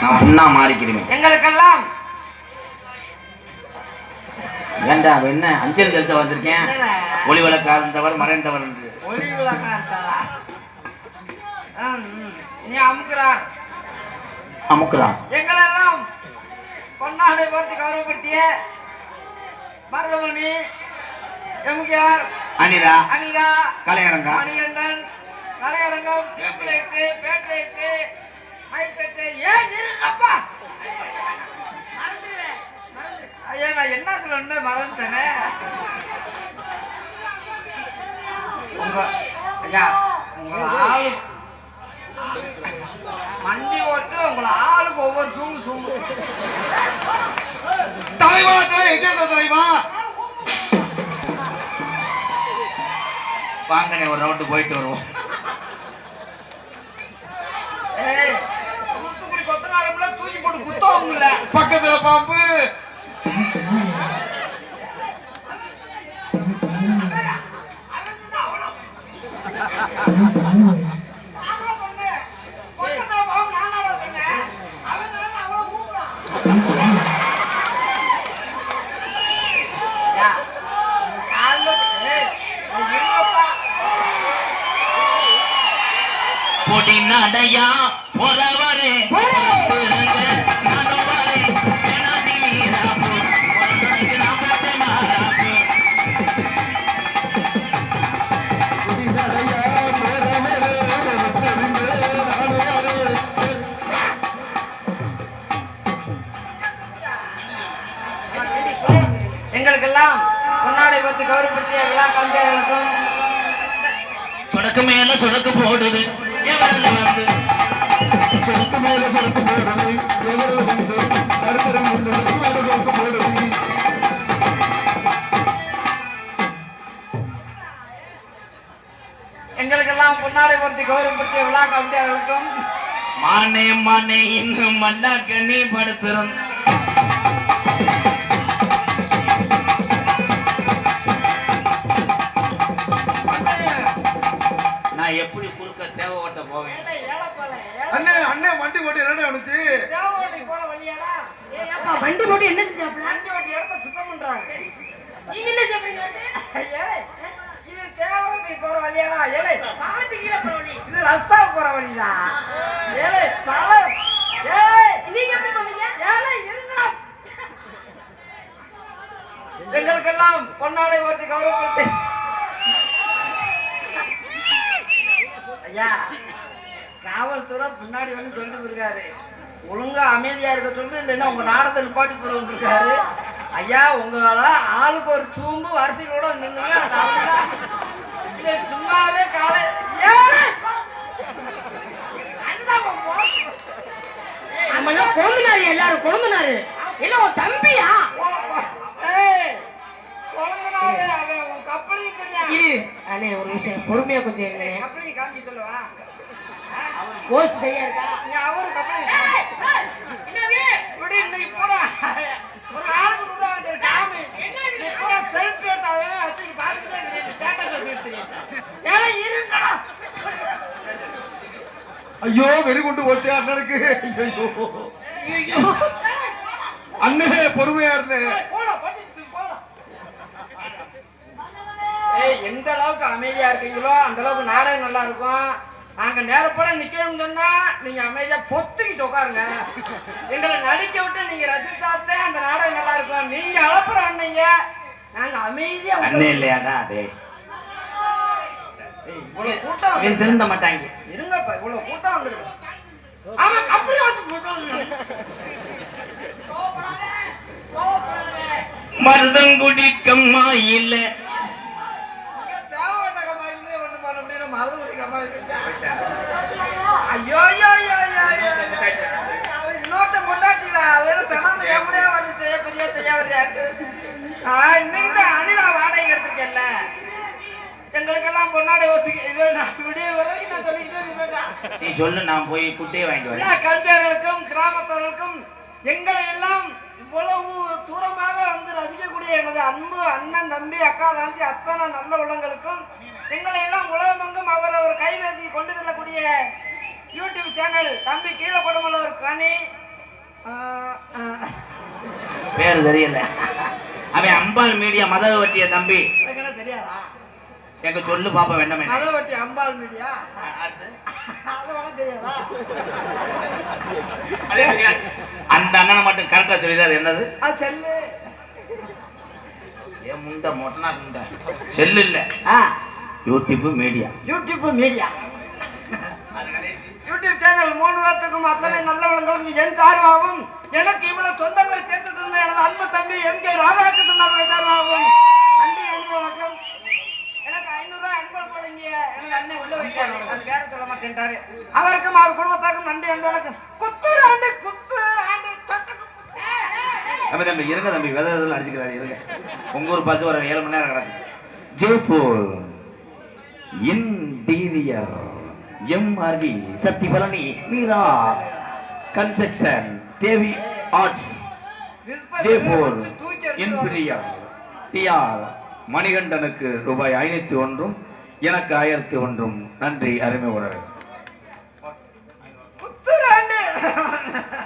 நான் புண்ணா மாறிக்கிறேன். எங்களுக்கெல்லாம் ஏண்டா என்ன அஞ்சலி செலுத்த வந்திருக்கேன். ஒளி விளக்கார்ந்தவர் மறைந்தவர் என்று. ஒளி விளக்கார்ந்தவரா? நீ அமுக்குறார் அமுக்குறார். எங்களெல்லாம் பொன்னாடை பார்த்து கௌரவப்படுத்திய மருதமணி, எம்கேஆர், அனிதா, அனிதா, கலையரங்கம், மணிகண்டன், கலையரங்கம், பேட்லைட்டு, மைக்கட்டு. ஏன் இருங்கப்பா? ஐயா நான் என்ன சொல்லணும் மறந்துட்டேனே. ஐயா உங்களை ஆளு வண்டி ஓட்டு உங்களை ஆளுக்கு ஒவ்வொரு தூங்கு தலைவா எங்க தலைவா? வாங்கண்ணே ஒரு ரவுண்டு போயிட்டு வருவோம். தூத்துக்குடி கொத்தனாரம்ல தூக்கி போட்டு குத்தவங்கள பக்கத்துல பாம்பு. பொடி நடையா போறவரே எங்களுக்கெல்லாம் பொன்னாடை பார்த்து கௌரவப்படுத்திய விழா கலைஞர்களுக்கும் சொடக்கு மேல சொடக்கு போடுது சொடக்கு மேல சொடக்கு போடுது. எங்களுக்கெல்லாம் பொன்னாடை பார்த்து கௌரவப்படுத்திய விழா கலைஞர்களுக்கும் மானே மானே இன்னும் மண்ணாக்க நீ படுத்துறோம். நான் எப்படி குறுக்க தேவை ஓட்ட போவேன்? அண்ணே அண்ணே வண்டி ஓட்டி என்னடா வந்துச்சு? போற வழியாடா வண்டி போட்டு என்ன செஞ்சாப்ல? வண்டி ஓட்டி இடத்த சுத்தம் பண்றாங்க. நீங்க என்ன செய்றீங்க? இது தேவகோட்டை போற வழியாடா? ஏலே பாத்து கீழ போறீங்க. இது ரஸ்தாவுக்கு போற வழிடா. ஏலே தலை ஏய் நீங்க எப்படி போவீங்க? ஏலே இருங்கடா. எங்களுக்கெல்லாம் பொன்னாடை பார்த்து கௌரவப்படுத்தி ஐயா காவல்துறை முன்னாடி வந்து சொல்லிட்டு போயிருக்காரு, ஒழுங்கா அமைதியா இருக்க சொல்லிட்டு, இல்லைன்னா உங்க நாடத்தை நிப்பாட்டி போறோம் இருக்காரு. ஐயா உங்களால ஆளுக்கு ஒரு சூம்பு வரிசைகளோட நின்னுங்க. சும்மாவே காலை கொழுந்தனாரு, எல்லாரும் கொழுந்தனாரு. என்ன உன் தம்பியா? கப்பலையும் தெரியா அண்ணே ஒரு விஷயம் பொறுமையா கொஞ்சம் இருங்க. கப்பலையும் காமி சொல்லுவா கோஸ் சரியா இருக்கா? அவரு கப்பலையும் இப்படி இன்னைக்கு பூரா ஒரு ஆளுக்கு முன்னாடி வந்து காமி இன்னைக்கு பூரா செல்ஃபி எடுத்தாவே வச்சுட்டு பார்த்துட்டு டேட்டா சொல்லி எடுத்துருக்கேன். ஏன்னா இருங்கடா. ஐயோ வெறி கொண்டு போச்சு அண்ணனுக்கு. ஐயோ அண்ணே பொறுமையா இருந்தேன். எந்த அளவுக்கு அமைதியா இருக்கீங்களோ அந்த அளவுக்கு நாடகம் நல்லா இருக்கும். நாங்க நேரப்பட நிக்கணும்னு சொன்னா நீங்க அமைதியா பொத்துக்கிட்டு உட்காருங்க. எங்களை நடிக்க விட்டு நீங்க ரசித்தாத்தே அந்த நாடகம் நல்லா இருக்கும். நீங்க அளப்புற அண்ணீங்க, நாங்க அமைதியா அண்ணே இல்லையாடா? இவ்வளவு கூட்டம் திருந்த மாட்டாங்க. இருங்கப்பா, இவ்வளவு கூட்டம் வந்துருக்கு. ஆமா அப்படி மருதங்குடி கம்மா இல்ல ஐயோ இன்னொருத்த கொண்டாட்டிடா தினமும் எப்படியா வந்து செய்ய பெரிய செய்ய இன்னைக்கு அணிலா வாடகை எடுத்திருக்கேன்ல. எங்களுக்கெல்லாம் பொன்னாடை ஒத்துக்கு இதை நான் விடிய வரைக்கும் நான் சொல்லிக்கிட்டே இருந்தேன். நீ சொல்லு, நான் போய் குட்டையை வாங்கிட்டு வரேன். கல்வியாளர்களுக்கும் கிராமத்தவர்களுக்கும் எங்களை எல்லாம் இவ்வளவு தூரமாக வந்து ரசிக்கக்கூடிய எனது அன்பு அண்ணன் தம்பி அக்கா தாஞ்சி அத்தனை நல்ல உள்ளங்களுக்கும் எங்களை எல்லாம் உலகமெங்கும் அவர் கைபேசி கொண்டு செல்லக்கூடிய யூடியூப் சேனல் தம்பி கீழே கொடுமலவர் கனி பேரு தெரியல. அவன் அம்பாள் மீடியா மதவட்டிய தம்பி. எனக்கு என்ன தெரியாதா? எங்க சொல்லு பாப்பா வேண்டாமே. மதவட்டி அம்பாள் மீடியா அது உனக்கு தெரியாதா? அந்த அண்ணனை மட்டும் கரெக்டா சொல்லிடு. அது என்னது? அது செல்லு. ஏன் முண்டை மொட்டனா முண்டை செல்லு இல்ல, YouTube media. YouTube media YouTube channel 3 வாரத்துக்கும் அத்தனை நல்லவங்களும் என் சார்பாகவும் எனக்கு இவ்வளவு சொந்தங்களை சேர்த்து தந்த எனது அன்பு தம்பி எம்.கே. ராதாகிருஷ்ணன் அவர்கள் சார்பாகவும் நன்றி நன்றி வணக்கம். எனக்கு 500 ரூபாய் அன்பள் போடுங்க. எனது அண்ணன் உள்ள வைக்காரு, அது வேற சொல்ல மாட்டேன்ட்டாரு. அவருக்கும் அவர் குடும்பத்தாருக்கும் நன்றி நன்றி வணக்கம். குத்து ஆண்டு தம்பி தம்பி இருங்க தம்பி, விதை இதெல்லாம் அடிச்சுக்கிறாரு இருங்க. உங்க ஊர் பஸ் ஒரு 7 மணி நேரம் கிடக்கு. ஜெய்ப்பூர் இன்டீரியர் எம்ஆர்டி சக்தி பழனி மீரா கன்ஸ்ட்ரக்ஷன் தேவி ஆர்ட்ஸ் ஜெய்ப்பூர் இன்டீரியர் டிஆர் மணிகண்டனுக்கு ரூபாய் 501, எனக்கு 1001. நன்றி அருமை உறவு.